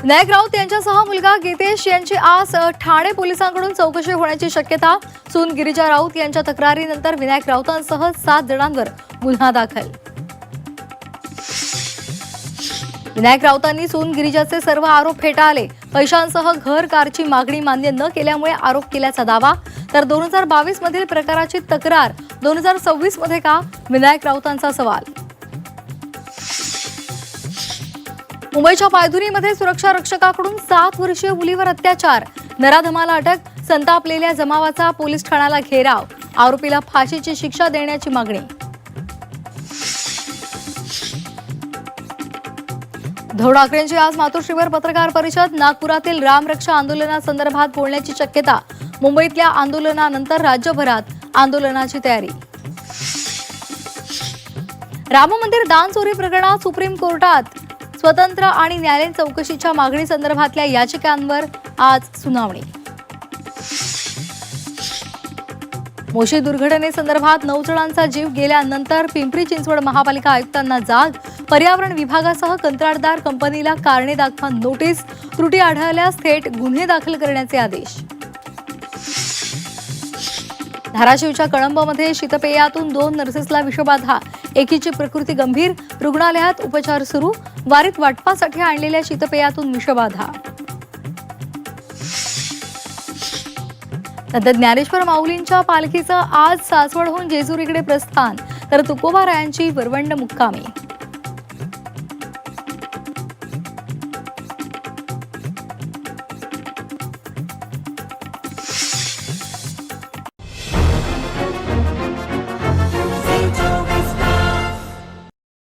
विनायक राऊत यांच्यासह मुलगा गीतेश यांची आज ठाणे पोलिसांकडून चौकशी होण्याची शक्यता। सून गिरिजा राऊत यांच्या तक्रारीनंतर विनायक राऊतांसह 7 जणांवर गुन्हा दाखल। विनायक राऊतांनी सून गिरिजाचे सर्व आरोप फेटाळले। पैशांसह घर कारची मागणी मान्य न केल्यामुळे आरोप केल्याचा दावा। तर 2022 मधील प्रकाराची तक्रार 2026 मध्ये का, विनायक राऊतांचा सवाल। मुंबईच्या पायधुरीमध्ये सुरक्षा रक्षकाकडून 7 वर्षीय मुलीवर अत्याचार, नराधमाला अटक। संतापलेल्या जमावाचा पोलीस ठाण्याला घेराव, आरोपीला फाशीची शिक्षा देण्याची मागणी। उद्धव ठाकरेंची आज मातोश्रीवर पत्रकार परिषद। नागपुरातील रामरक्षा आंदोलनासंदर्भात बोलण्याची शक्यता। मुंबईतल्या आंदोलनानंतर राज्यभरात आंदोलनाची तयारी। राम मंदिर दान चोरी प्रकरणात सुप्रीम कोर्टात स्वतंत्र आणि न्यायालयीन चौकशीच्या मागणीसंदर्भातल्या याचिकांवर आज सुनावणी। मोशी दुर्घटनेसंदर्भात 9 जणांचा जीव गेल्यानंतर पिंपरी चिंचवड महापालिका आयुक्तांना जाग। पर्यावरण विभागासह कंत्राटदार कंपनीला कारणे दाखवा नोटीस। त्रुटी आढळल्यास थेट गुन्हे दाखल करण्याचे आदेश। धाराशिवच्या कळंबमध्ये शीतपेयातून 2 नर्सेसला विषबाधा, एकीची प्रकृती गंभीर, रुग्णालयात उपचार सुरू। वारीत वाटपासाठी आणलेल्या शीतपेयातून विषबाधा। नंतर ज्ञानेश्वर माऊलींच्या पालखीचं आज सासवडहून जेजुरीकडे प्रस्थान, तर तुकोबारायांची वरवंड मुक्कामी।